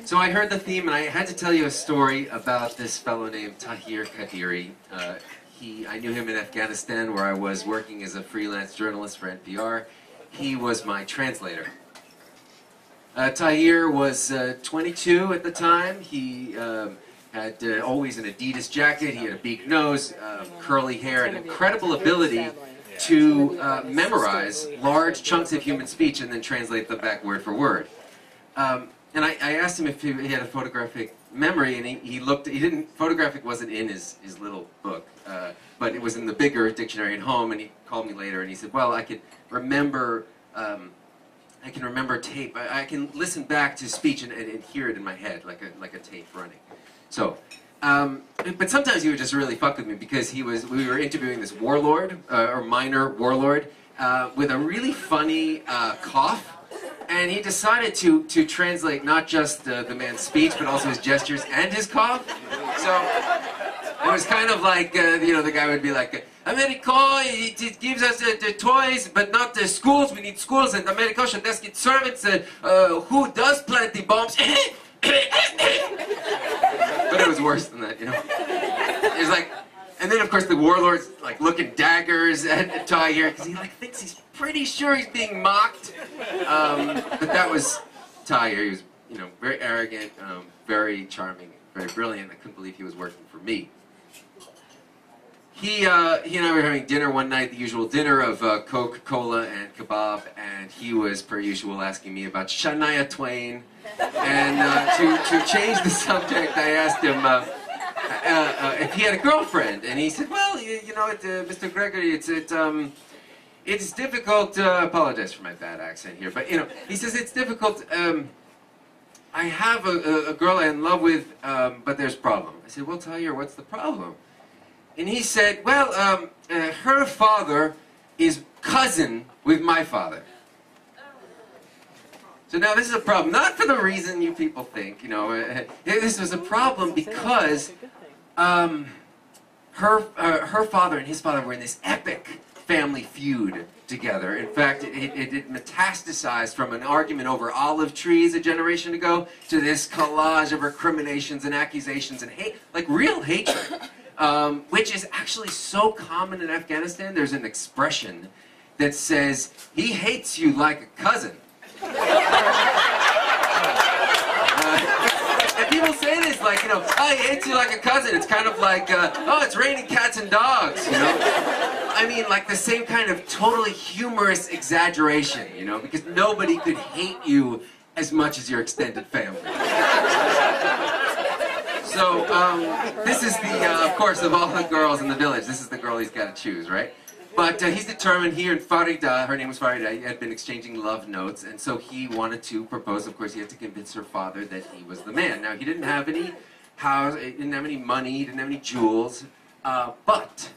So I heard the theme, and I had to tell you a story about this fellow named Tahir Kadiri. I knew him in Afghanistan, where I was working as a freelance journalist for NPR. He was my translator. Tahir was 22 at the time. He had always an Adidas jacket. He had a big nose, curly hair, and incredible ability to memorize large chunks of human speech and then translate them back word for word. And I asked him if he had a photographic memory, and he looked. Photographic wasn't in his little book, but it was in the bigger dictionary at home. And he called me later, and he said, "Well, I can remember tape. I can listen back to speech and hear it in my head like a tape running." So, but sometimes he would just really fuck with me because we were interviewing this warlord or minor warlord with a really funny cough. And he decided to translate not just the man's speech, but also his gestures and his cough. So it was kind of like, the guy would be like, America, it gives us the toys, but not the schools. We need schools, and America should just get servants. Who does plant the bombs? But it was worse than that, It was like, and then of course the warlord's like looking daggers at Tahir because he thinks he's pretty sure he's being mocked. But that was Tahir. He was, very arrogant, very charming, very brilliant. I couldn't believe he was working for me. He and I were having dinner one night, the usual dinner of Coca-Cola and kebab, and he was, per usual, asking me about Shania Twain. And to change the subject, I asked him if he had a girlfriend, and he said, "Well, Mr. Gregory, it's difficult." I apologize for my bad accent here, but he says it's difficult. I have a girl I'm in love with, but there's a problem. I said, "Well, Tahir, what's the problem?" And he said, "Well, her father is cousin with my father." So now this is a problem, not for the reason you people think, this was a problem because her father and his father were in this epic family feud together. In fact, it metastasized from an argument over olive trees a generation ago to this collage of recriminations and accusations and hate, like real hatred, which is actually so common in Afghanistan. There's an expression that says, "He hates you like a cousin." And people say this like, "Oh, he hates you like a cousin." It's kind of like, "Oh, it's raining cats and dogs," I mean, like the same kind of totally humorous exaggeration, because nobody could hate you as much as your extended family. So, this is of course, of all the girls in the village, this is the girl he's got to choose, right? But he's determined. He and Farida, her name was Farida, had been exchanging love notes, and so he wanted to propose. Of course, he had to convince her father that he was the man. Now, he didn't have any house, he didn't have any money, he didn't have any jewels, but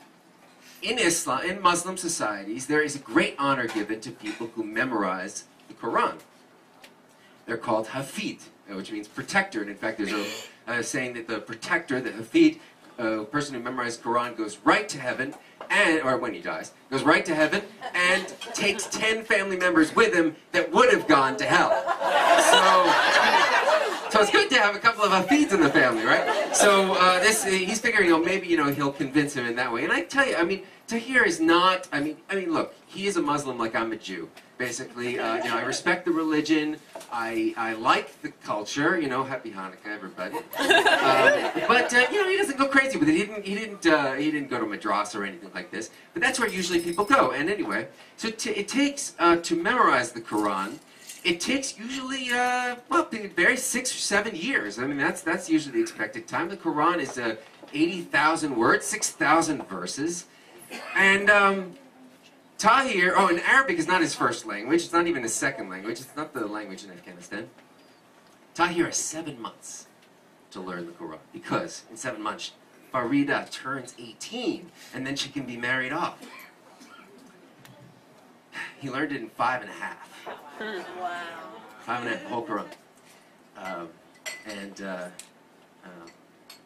in Islam, in Muslim societies, there is a great honor given to people who memorize the Quran. They're called Hafid, which means protector. And in fact, there's a saying that the protector, the Hafid, a person who memorizes the Quran, goes right to heaven, or when he dies, goes right to heaven and takes 10 family members with him that would have gone to hell. So it's good to have a couple of Hafids in the family, right? So he's figuring, maybe he'll convince him in that way. And I tell you, I mean, Tahir is not. I mean, look, he is a Muslim like I'm a Jew. Basically, I respect the religion. I like the culture. Happy Hanukkah, everybody. But he doesn't go crazy with it. He didn't go to madrasa or anything like this. But that's where usually people go. And anyway, so it takes to memorize the Quran. It takes usually very 6 or 7 years. I mean, that's usually the expected time. The Quran is 80,000 words, 6,000 verses, and Tahir, and Arabic is not his first language. It's not even his second language. It's not the language in Afghanistan. Tahir has 7 months to learn the Quran because in 7 months, Farida turns 18, and then she can be married off. He learned it in 5.5. Wow. 5.5, whole Quran.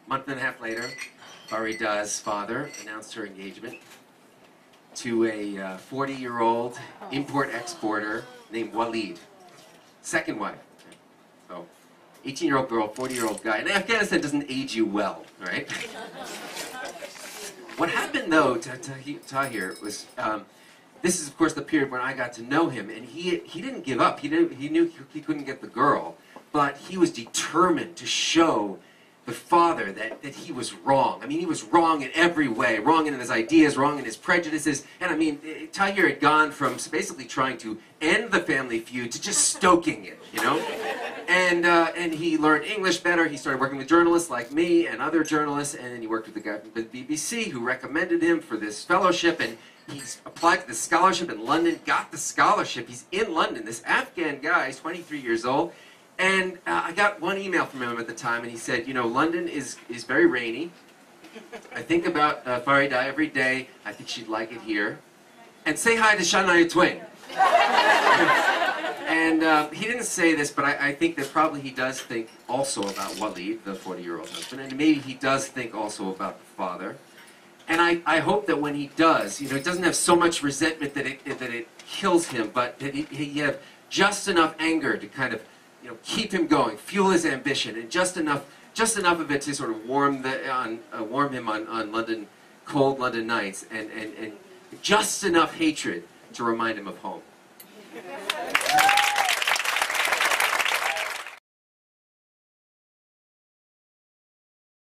Month and a half later, Farida's father announced her engagement to a 40-year-old import-exporter named Walid. Second wife. So, 18-year-old girl, 40-year-old guy. And Afghanistan doesn't age you well, right? What happened, though, to Tahir was, this is, of course, the period when I got to know him, and he didn't give up. He knew he couldn't get the girl, but he was determined to show the father that he was wrong. I mean, he was wrong in every way, wrong in his ideas, wrong in his prejudices. And I mean, Tahir had gone from basically trying to end the family feud to just stoking it, you know? And he learned English better. He started working with journalists like me and other journalists, and then he worked with the guy from the BBC who recommended him for this fellowship, and he's applied to the scholarship in London, got the scholarship. He's in London. This Afghan guy, he's 23 years old. And I got one email from him at the time, and he said, you know, London is very rainy. I think about Farida every day. I think she'd like it here. And say hi to Shania Twain. And he didn't say this, but I think that probably he does think also about Walid, the 40-year-old husband, and maybe he does think also about the father. And I hope that when he does, you know, he doesn't have so much resentment that it kills him, but that he have just enough anger to kind of, you know, keep him going, fuel his ambition, and just enough of it to sort of warm him on cold London nights, and just enough hatred to remind him of home.